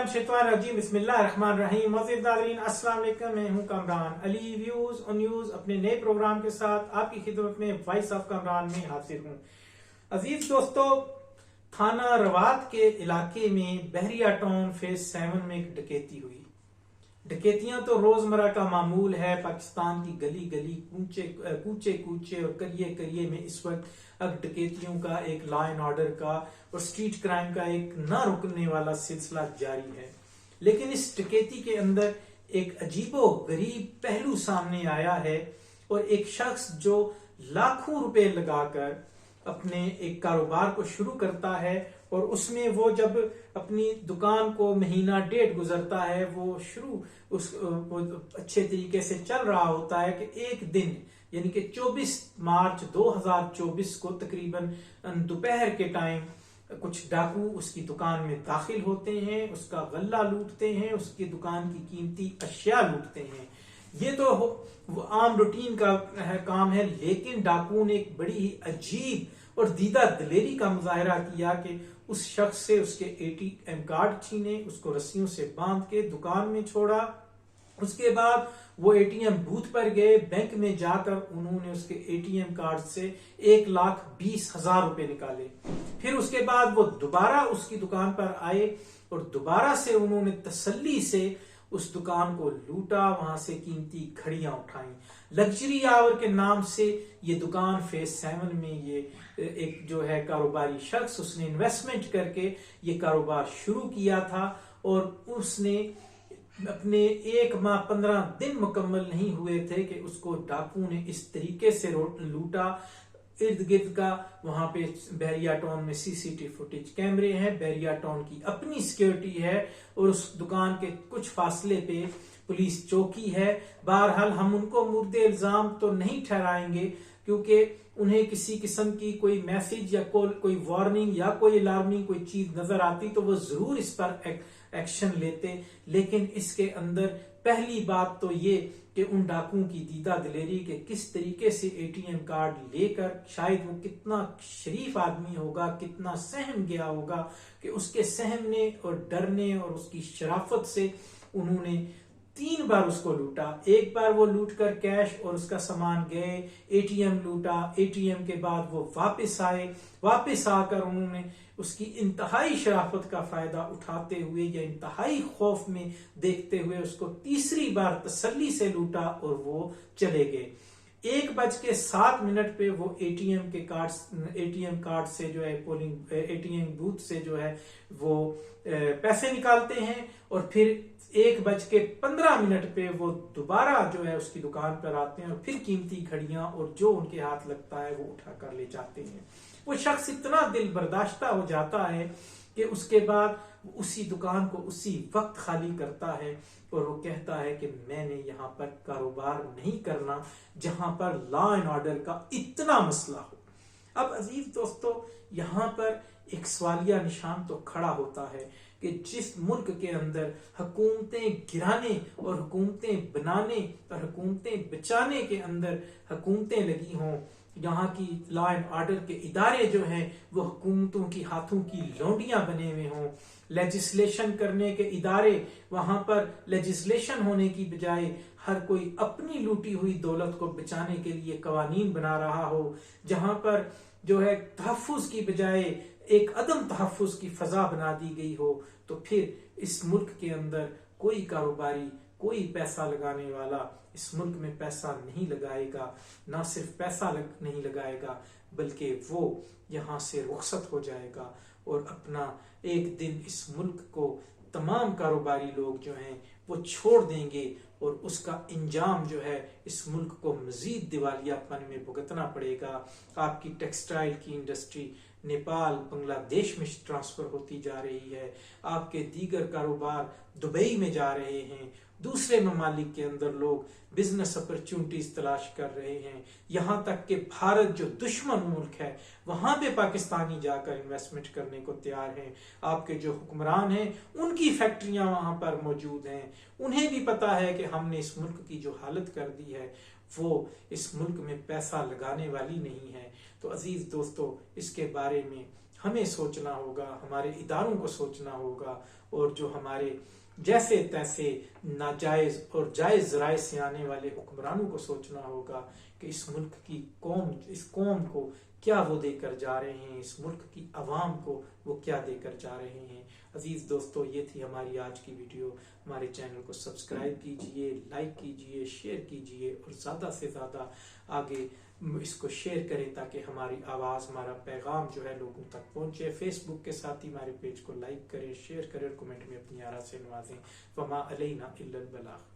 बिस्मिल्लाहिर्रहमानिर्रहीम बिस्मिल्लाहिर्रहमानिर्रहीम। मज़ीद नाज़रीन अस्सलाम वालेकुम, मैं हूं कमरान अली। व्यूज और न्यूज अपने नए प्रोग्राम के साथ आपकी खिदमत में वॉइस ऑफ कमरान में हाजिर हूं। अजीज दोस्तों, थाना रवात के इलाके में बहरिया टाउन फेज 7 में एक डकैती हुई। डकैतियां तो रोजमर्रा का मामूल है। पाकिस्तान की गली गली कूचे कूचे और करिए करिए में इस वक्त अब डकैतियों का, एक लॉ एंड ऑर्डर का और स्ट्रीट क्राइम का एक न रुकने वाला सिलसिला जारी है। लेकिन इस डकैती के अंदर एक अजीबो गरीब पहलू सामने आया है और एक शख्स जो लाखों रुपए लगाकर अपने एक कारोबार को शुरू करता है और उसमें वो जब अपनी दुकान को महीना डेढ़ गुजरता है, वो अच्छे तरीके से चल रहा होता है कि एक दिन यानी कि 24 मार्च 2024 को तकरीबन दोपहर के टाइम कुछ डाकू उसकी दुकान में दाखिल होते हैं, उसका गल्ला लूटते हैं, उसकी दुकान की कीमती अशिया लूटते हैं। ये तो आम रूटीन का काम है, लेकिन डाकुओं ने एक बड़ी ही अजीब और दीदा दिलेरी का मुजाहरा किया कि उस शख्स से उसके एटीएम कार्ड छीने, उसको रस्सियों से बांध के दुकान में छोड़ा। उसके बाद वो एटीएम बूथ पर गए, बैंक में जाकर उन्होंने उसके एटीएम कार्ड से 1,20,000 रुपए निकाले। फिर उसके बाद वो दोबारा उसकी दुकान पर आए और दोबारा से उन्होंने तसल्ली से उस दुकान को लूटा, वहां से कीमती घड़ियां उठाई। लग्जरी आवर के नाम से ये दुकान फेज 7 में ये एक जो है कारोबारी शख्स, उसने इन्वेस्टमेंट करके ये कारोबार शुरू किया था और उसने अपने 1 माह 15 दिन मुकम्मल नहीं हुए थे कि उसको डाकुओं ने इस तरीके से लूटा। इर्द गिर्द का वहां पे बहरिया टाउन में सीसीटीवी फुटेज कैमरे हैं, बहरिया टाउन की अपनी सिक्योरिटी है और उस दुकान के कुछ फासले पे पुलिस चौकी है। बहरहाल हम उनको मुर्दे इल्जाम तो नहीं ठहराएंगे, क्योंकि उन्हें किसी किस्म की कोई मैसेज या कोई वार्निंग या कोई अलार्मिंग कोई चीज नजर आती तो वो जरूर इस पर एक्शन लेते। लेकिन इसके अंदर पहली बात तो ये कि उन डाकुओं की दीदा दिलेरी के किस तरीके से एटीएम कार्ड लेकर, शायद वो कितना शरीफ आदमी होगा, कितना सहम गया होगा कि उसके सहमने और डरने और उसकी शराफत से उन्होंने 3 बार उसको लूटा। एक बार वो लूट कर कैश और उसका सामान गए, एटीएम लूटा, एटीएम के बाद वो वापस आए, वापस आकर उन्होंने उसकी इंतहाई शराफत का फायदा उठाते हुए या इंतहाई खौफ में देखते हुए उसको तीसरी बार तसल्ली से लूटा और वो चले गए। 1:07 पे वो एटीएम कार्ड से जो है पोलिंग एटीएम बूथ से जो है वो पैसे निकालते हैं और फिर 1:15 पे वो दोबारा जो है उसकी दुकान पर आते हैं और फिर कीमती घड़ियां और जो उनके हाथ लगता है वो उठा कर ले जाते हैं। वो शख्स इतना दिल बर्दाश्ता हो जाता है कि उसके बाद उसी दुकान को उसी वक्त खाली करता है और वो कहता है कि मैंने यहाँ पर कारोबार नहीं करना जहां पर लॉ एंड ऑर्डर का इतना मसला हो। अब अजीज दोस्तों, यहाँ पर एक सवालिया निशान तो खड़ा होता है कि जिस मुल्क के अंदर हुकूमतें गिराने और हुकूमतें बनाने और हुकूमतें बचाने के अंदर हुकूमतें लगी हों, यहाँ की लॉ एंड ऑर्डर के इदारे जो हैं वो हुकूमतों की हाथों की लौंडियां बने हुए हों, लेजिस्लेशन करने के इदारे वहां पर लेजिस्लेशन होने की बजाय हर कोई अपनी लूटी हुई दौलत को बचाने के लिए कवानीन बना रहा हो, जहां पर जो है तहफ्फुज की बजाय एक अदम तहफ्फुज की फजा बना दी गई हो, तो फिर इस मुल्क के अंदर कोई कारोबारी, कोई पैसा लगाने वाला इस मुल्क में पैसा नहीं लगाएगा। ना सिर्फ पैसा नहीं लगाएगा बल्कि वो यहाँ से रुखसत हो जाएगा और अपना एक दिन इस मुल्क को तमाम कारोबारी लोग जो हैं वो छोड़ देंगे और उसका इंजाम जो है इस मुल्क को मजीद दिवालियापन में भुगतना पड़ेगा। आपकी टेक्सटाइल की इंडस्ट्री नेपाल, बांग्लादेश में ट्रांसफर होती जा रही है, आपके दीगर कारोबार दुबई में जा रहे हैं, दूसरे ममालिक के अंदर लोग बिजनेस अपॉर्चुनिटीज तलाश कर रहे हैं, यहाँ तक कि भारत जो दुश्मन मुल्क है वहां पे पाकिस्तानी जाकर इन्वेस्टमेंट करने को तैयार हैं। आपके जो हुक्मरान हैं उनकी फैक्ट्रियां वहां पर मौजूद हैं, उन्हें भी पता है कि हमने इस मुल्क की जो हालत कर दी है वो इस मुल्क में पैसा लगाने वाली नहीं है। तो अजीज दोस्तों, इसके बारे में हमें सोचना होगा, हमारे इदारों को सोचना होगा, और जो हमारे जैसे तैसे नाजायज और जायज राय से आने वाले हुक्मरानों को सोचना होगा कि इस मुल्क की कौम, इस कौम को क्या वो देकर जा रहे हैं, इस मुल्क की आवाम को वो क्या देकर जा रहे हैं। अजीज दोस्तों, ये थी हमारी आज की वीडियो। हमारे चैनल को सब्सक्राइब कीजिए, लाइक कीजिए, शेयर कीजिए, और ज़्यादा से ज़्यादा आगे इसको शेयर करें ताकि हमारी आवाज़, हमारा पैगाम जो है लोगों तक पहुंचे। फेसबुक के साथ ही हमारे पेज को लाइक करें, शेयर करें और कमेंट में अपनी आरा से नवाजें। वमा अलैना इल्लल बलाग।